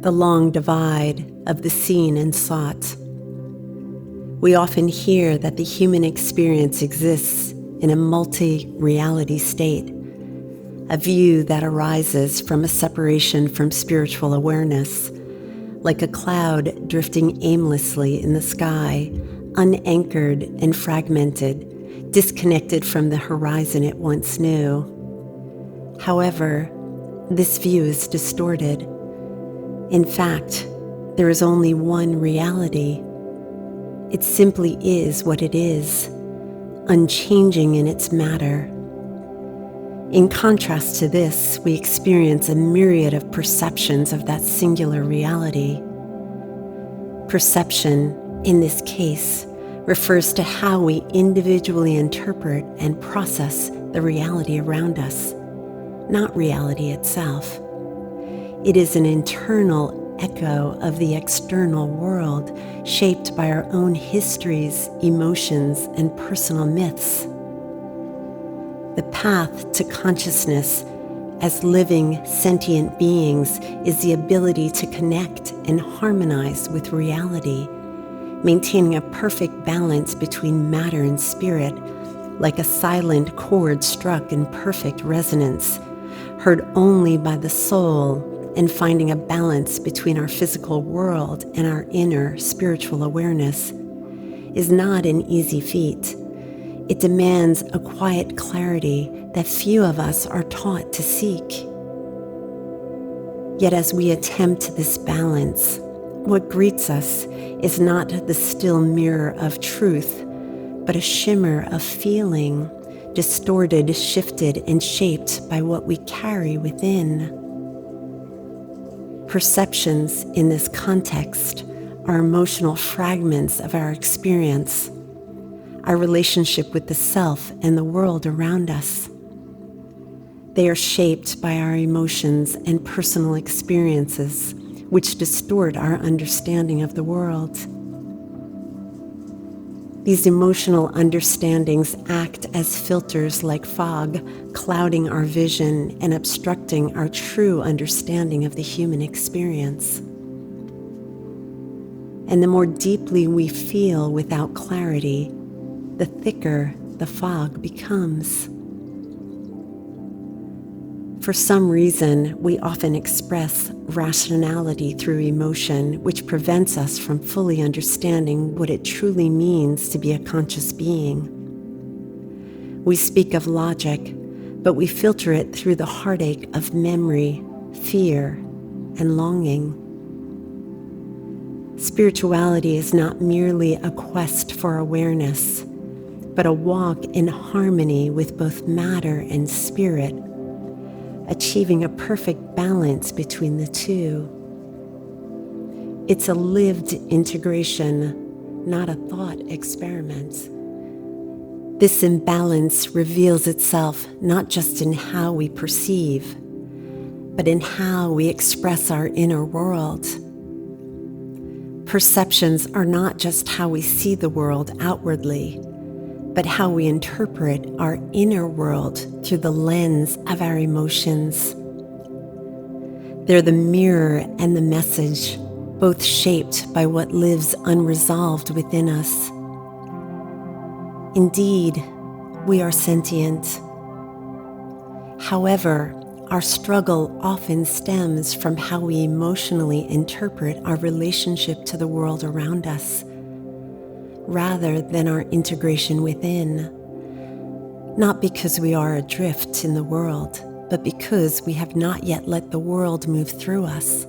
the long divide of the seen and sought. We often hear that the human experience exists in a multi-reality state, a view that arises from a separation from spiritual awareness, like a cloud drifting aimlessly in the sky, unanchored and fragmented, disconnected from the horizon it once knew. However, this view is distorted. In fact, there is only one reality. It simply is what it is, unchanging in its matter. In contrast to this, we experience a myriad of perceptions of that singular reality. Perception, in this case, refers to how we individually interpret and process the reality around us, not reality itself. It is an internal echo of the external world, shaped by our own histories, emotions, and personal myths. The path to consciousness as living, sentient beings is the ability to connect and harmonize with reality, maintaining a perfect balance between matter and spirit, like a silent chord struck in perfect resonance, heard only by the soul, and finding a balance between our physical world and our inner spiritual awareness is not an easy feat. It demands a quiet clarity that few of us are taught to seek. Yet as we attempt this balance, what greets us is not the still mirror of truth, but a shimmer of feeling, distorted, shifted, and shaped by what we carry within. Perceptions in this context are emotional fragments of our experience, our relationship with the self and the world around us. They are shaped by our emotions and personal experiences, which distort our understanding of the world. These emotional understandings act as filters like fog, clouding our vision and obstructing our true understanding of the human experience. And the more deeply we feel without clarity, the thicker the fog becomes. For some reason, we often express rationality through emotion, which prevents us from fully understanding what it truly means to be a conscious being. We speak of logic, but we filter it through the heartache of memory, fear, and longing. Spirituality is not merely a quest for awareness, but a walk in harmony with both matter and spirit, achieving a perfect balance between the two. It's a lived integration, not a thought experiment. This imbalance reveals itself not just in how we perceive, but in how we express our inner world. Perceptions are not just how we see the world outwardly, but how we interpret our inner world through the lens of our emotions. They're the mirror and the message, both shaped by what lives unresolved within us. Indeed, we are sentient. However, our struggle often stems from how we emotionally interpret our relationship to the world around us, rather than our integration within. Not because we are adrift in the world, but because we have not yet let the world move through us.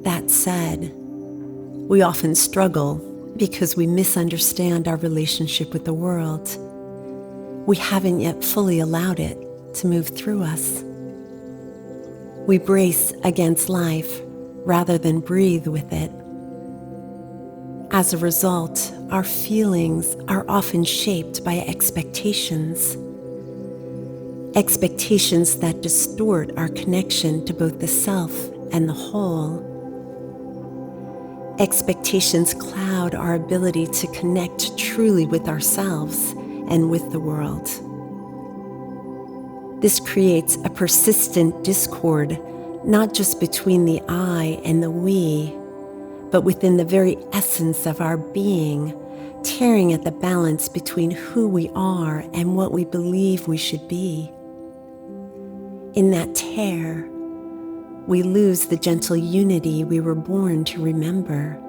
That said, we often struggle because we misunderstand our relationship with the world. We haven't yet fully allowed it to move through us. We brace against life rather than breathe with it. As a result, our feelings are often shaped by expectations. Expectations that distort our connection to both the self and the whole. Expectations cloud our ability to connect truly with ourselves and with the world. This creates a persistent discord, not just between the I and the we, but within the very essence of our being, tearing at the balance between who we are and what we believe we should be. In that tear, we lose the gentle unity we were born to remember.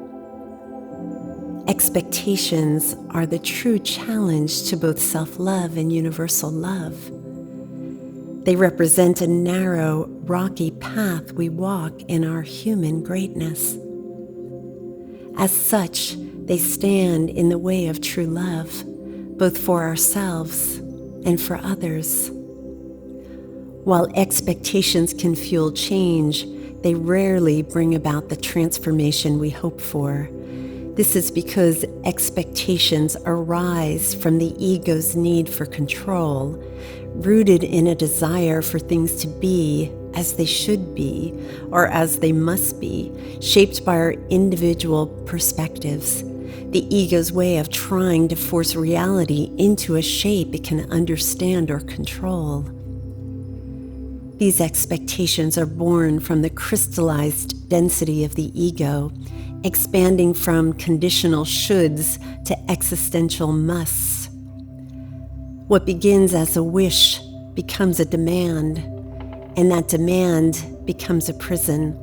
Expectations are the true challenge to both self-love and universal love. They represent a narrow, rocky path we walk in our human greatness. As such, they stand in the way of true love, both for ourselves and for others. While expectations can fuel change, they rarely bring about the transformation we hope for. This is because expectations arise from the ego's need for control, rooted in a desire for things to be as they should be or as they must be, shaped by our individual perspectives. The ego's way of trying to force reality into a shape it can understand or control. These expectations are born from the crystallized density of the ego, expanding from conditional shoulds to existential musts. What begins as a wish becomes a demand, and that demand becomes a prison.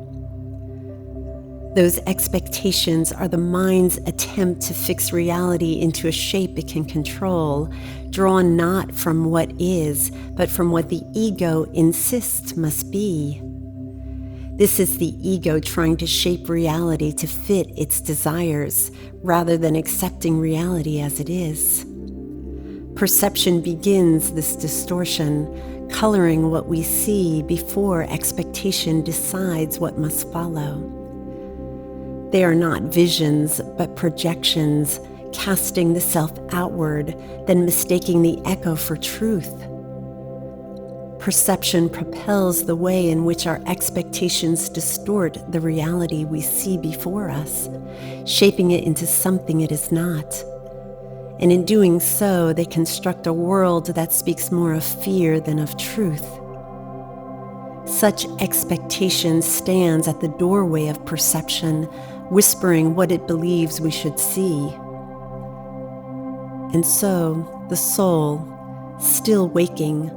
Those expectations are the mind's attempt to fix reality into a shape it can control, drawn not from what is, but from what the ego insists must be. This is the ego trying to shape reality to fit its desires, rather than accepting reality as it is. Perception begins this distortion, coloring what we see before expectation decides what must follow. They are not visions, but projections, casting the self outward, then mistaking the echo for truth. Perception propels the way in which our expectations distort the reality we see before us, shaping it into something it is not. And in doing so, they construct a world that speaks more of fear than of truth. Such expectation stands at the doorway of perception, whispering what it believes we should see. And so, the soul, still waking,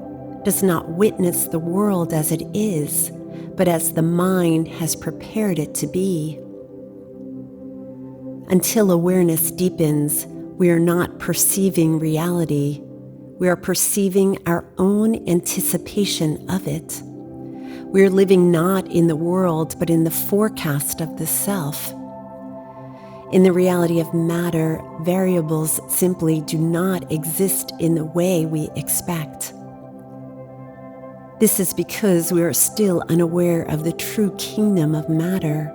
does not witness the world as it is, but as the mind has prepared it to be. Until awareness deepens, we are not perceiving reality. We are perceiving our own anticipation of it. We are living not in the world, but in the forecast of the self. In the reality of matter, variables simply do not exist in the way we expect. This is because we are still unaware of the true kingdom of matter,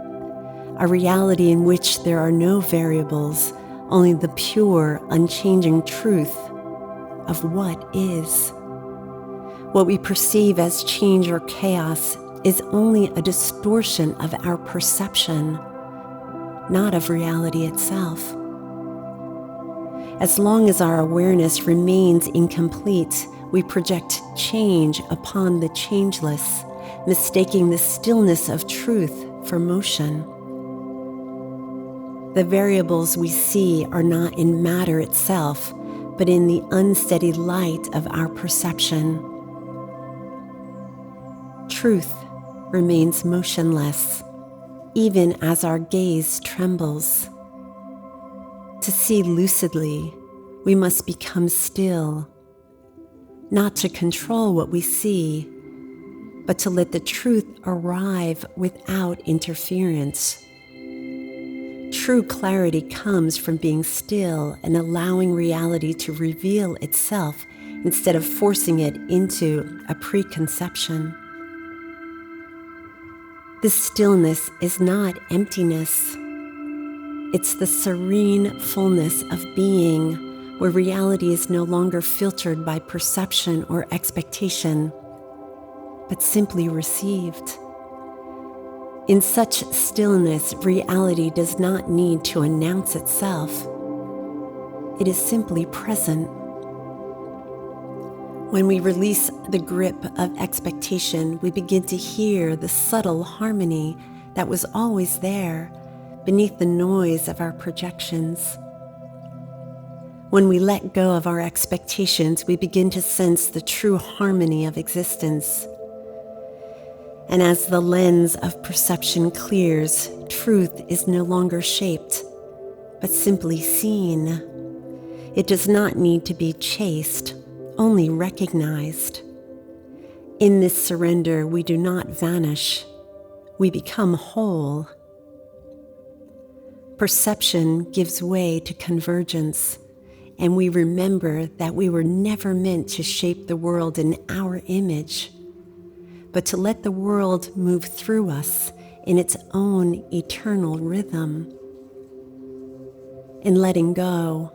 a reality in which there are no variables, only the pure, unchanging truth of what is. What we perceive as change or chaos is only a distortion of our perception, not of reality itself. As long as our awareness remains incomplete, we project change upon the changeless, mistaking the stillness of truth for motion. The variables we see are not in matter itself, but in the unsteady light of our perception. Truth remains motionless, even as our gaze trembles. To see lucidly, we must become still, not to control what we see, but to let the truth arrive without interference. True clarity comes from being still and allowing reality to reveal itself instead of forcing it into a preconception. This stillness is not emptiness. It's the serene fullness of being, where reality is no longer filtered by perception or expectation, but simply received. In such stillness, reality does not need to announce itself. It is simply present. When we release the grip of expectation, we begin to hear the subtle harmony that was always there beneath the noise of our projections. When we let go of our expectations, we begin to sense the true harmony of existence. And as the lens of perception clears, truth is no longer shaped, but simply seen. It does not need to be chased, only recognized. In this surrender, we do not vanish. We become whole. Perception gives way to convergence, and we remember that we were never meant to shape the world in our image, but to let the world move through us in its own eternal rhythm. In letting go,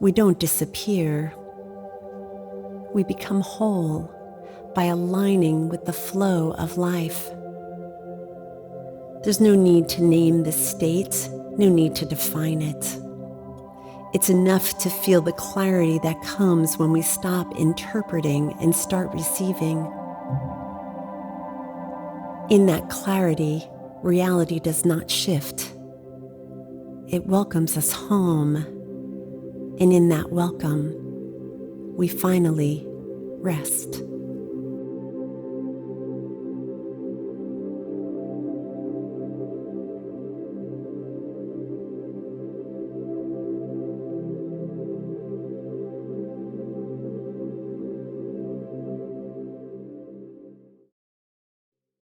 we don't disappear. We become whole by aligning with the flow of life. There's no need to name this state, no need to define it. It's enough to feel the clarity that comes when we stop interpreting and start receiving. In that clarity, reality does not shift. It welcomes us home, and in that welcome, we finally rest.